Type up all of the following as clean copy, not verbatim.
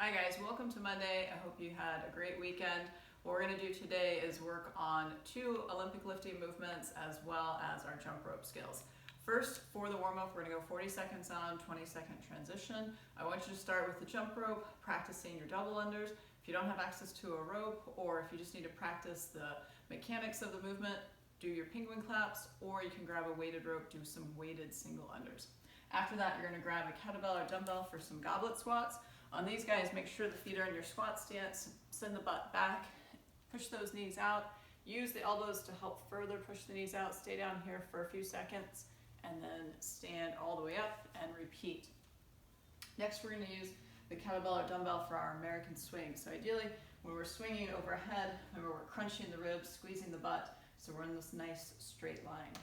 Hi guys, welcome to Monday. I hope you had a great weekend. What we're going to do today is work on 2 Olympic lifting movements as well as our jump rope skills. First, for the warm-up, we're going to go 40 seconds on, 20-second transition. I want you to start with the jump rope, practicing your double unders. If you don't have access to a rope, or if you just need to practice the mechanics of the movement, do your penguin claps, or you can grab a weighted rope, do some weighted single unders. After that, you're going to grab a kettlebell or dumbbell for some goblet squats. On these guys, make sure the feet are in your squat stance, send the butt back, push those knees out, use the elbows to help further push the knees out, stay down here for a few seconds, and then stand all the way up and repeat. Next, we're going to use the kettlebell or dumbbell for our American swing. So ideally, when we're swinging overhead, remember we're crunching the ribs, squeezing the butt, so we're in this nice straight line.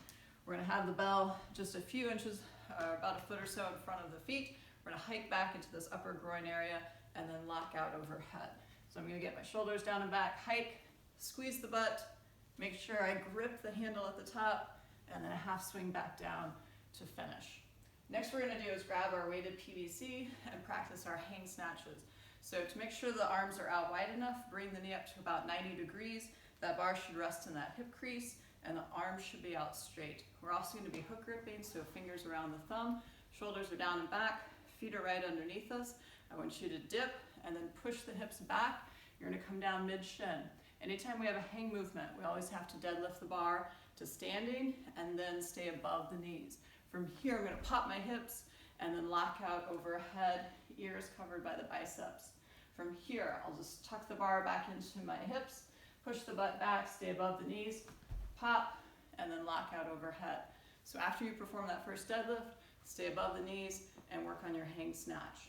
We're going to have the bell just a few inches, about a foot or so in front of the feet. We're going to hike back into this upper groin area and then lock out overhead. So I'm going to get my shoulders down and back, hike, squeeze the butt, make sure I grip the handle at the top, and then a half swing back down to finish. Next we're going to do is grab our weighted PVC and practice our hang snatches. So to make sure the arms are out wide enough, bring the knee up to about 90 degrees. That bar should rest in that hip crease and the arms should be out straight. We're also going to be hook gripping, so fingers around the thumb, shoulders are down and back, feet are right underneath us. I want you to dip and then push the hips back. You're going to come down mid-shin. Anytime we have a hang movement, we always have to deadlift the bar to standing and then stay above the knees. From here, I'm going to pop my hips and then lock out overhead, ears covered by the biceps. From here, I'll just tuck the bar back into my hips, push the butt back, stay above the knees, pop, and then lock out overhead. So after you perform that first deadlift, stay above the knees and work on your hang snatch.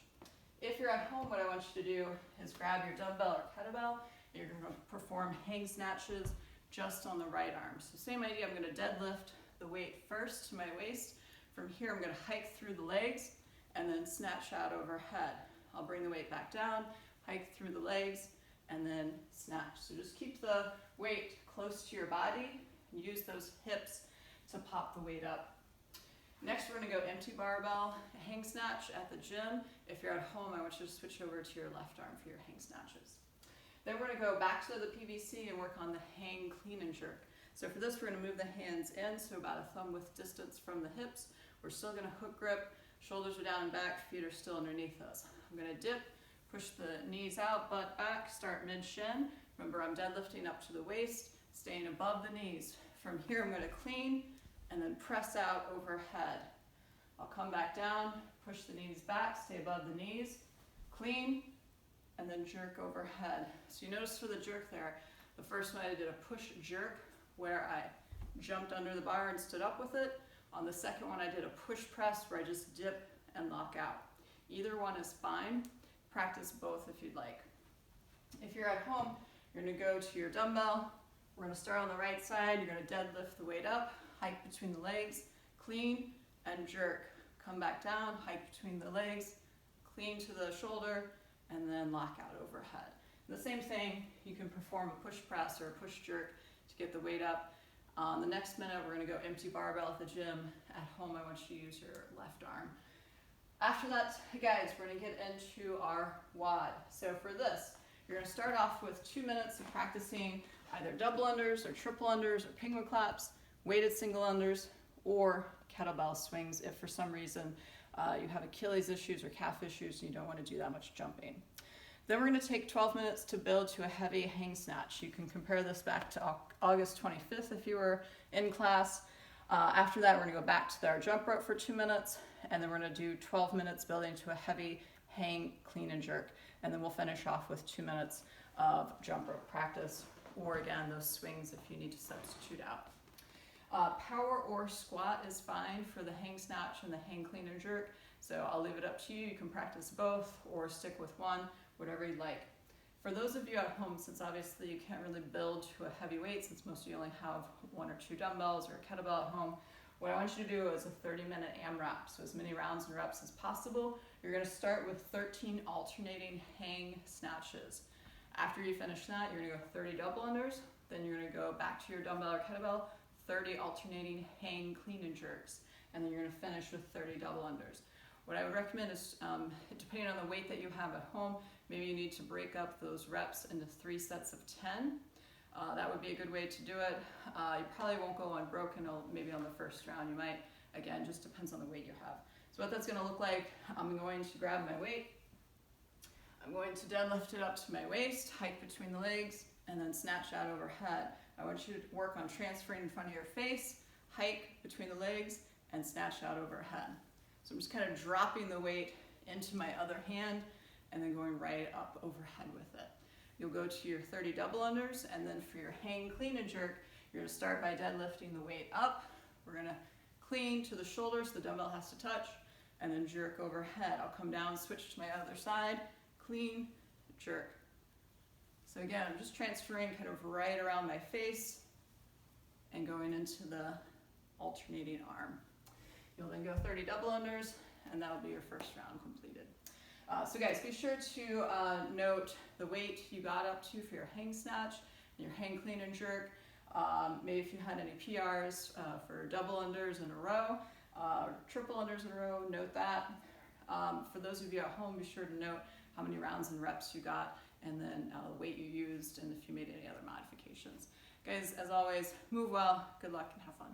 If you're at home, what I want you to do is grab your dumbbell or kettlebell, and you're going to perform hang snatches just on the right arm. So same idea, I'm going to deadlift the weight first to my waist. From here, I'm going to hike through the legs and then snatch out overhead. I'll bring the weight back down, hike through the legs, and then snatch. So just keep the weight close to your body, and use those hips to pop the weight up. Next, we're going to go empty barbell hang snatch at the gym. If you're at home, I want you to switch over to your left arm for your hang snatches. Then we're going to go back to the PVC and work on the hang clean and jerk. So for this, we're going to move the hands in, so about a thumb width distance from the hips. We're still going to hook grip, shoulders are down and back, feet are still underneath us. I'm going to dip, push the knees out, butt back, start mid-shin. Remember, I'm deadlifting up to the waist, staying above the knees. From here, I'm going to clean and then press out overhead. I'll come back down, push the knees back, stay above the knees, clean, and then jerk overhead. So you notice for the jerk there, the first one I did a push jerk where I jumped under the bar and stood up with it. On the second one I did a push press where I just dip and lock out. Either one is fine. Practice both if you'd like. If you're at home, you're going to go to your dumbbell. We're going to start on the right side. You're going to deadlift the weight up, hike between the legs, clean and jerk. Come back down, hike between the legs, clean to the shoulder, and then lock out overhead. The same thing, you can perform a push press or a push jerk to get the weight up. The next minute, we're going to go empty barbell at the gym. At home, I want you to use your left arm. After that, guys, we're going to get into our WOD. So for this, you're going to start off with 2 minutes of practicing either double unders or triple unders or penguin claps, weighted single unders, or kettlebell swings if for some reason you have Achilles issues or calf issues and you don't want to do that much jumping. Then we're going to take 12 minutes to build to a heavy hang snatch. You can compare this back to August 25th if you were in class. After that, we're going to go back to our jump rope for 2 minutes, and then we're going to do 12 minutes building to a heavy hang, clean, and jerk. And then we'll finish off with 2 minutes of jump rope practice, or again, those swings if you need to substitute out. Power or squat is fine for the hang snatch and the hang, clean, and jerk. So I'll leave it up to you. You can practice both or stick with one, whatever you'd like. For those of you at home, since obviously you can't really build to a heavy weight since most of you only have 1 or 2 dumbbells or a kettlebell at home, what I want you to do is a 30-minute AMRAP, so as many rounds and reps as possible. You're going to start with 13 alternating hang snatches. After you finish that, you're going to go 30 double unders, then you're going to go back to your dumbbell or kettlebell, 30 alternating hang, clean, and jerks, and then you're going to finish with 30 double unders. What I would recommend is, depending on the weight that you have at home, maybe you need to break up those reps into 3 sets of 10. That would be a good way to do it. You probably won't go unbroken, maybe on the first round. You might, again, just depends on the weight you have. So what that's going to look like, I'm going to grab my weight. I'm going to deadlift it up to my waist, hike between the legs, and then snatch out overhead. I want you to work on transferring in front of your face, hike between the legs, and snatch out overhead. So I'm just kind of dropping the weight into my other hand and then going right up overhead with it. You'll go to your 30 double unders, and then for your hang, clean, and jerk, you're going to start by deadlifting the weight up. We're going to clean to the shoulders, the dumbbell has to touch, and then jerk overhead. I'll come down, switch to my other side, clean, jerk. So again, I'm just transferring kind of right around my face and going into the alternating arm. You'll then go 30 double unders, and that'll be your first round completed. So guys, be sure to note the weight you got up to for your hang snatch, and your hang clean and jerk. Maybe if you had any PRs for double unders in a row, triple unders in a row, note that. For those of you at home, be sure to note how many rounds and reps you got, and then the weight you used, and if you made any other modifications. Guys, as always, move well, good luck, and have fun.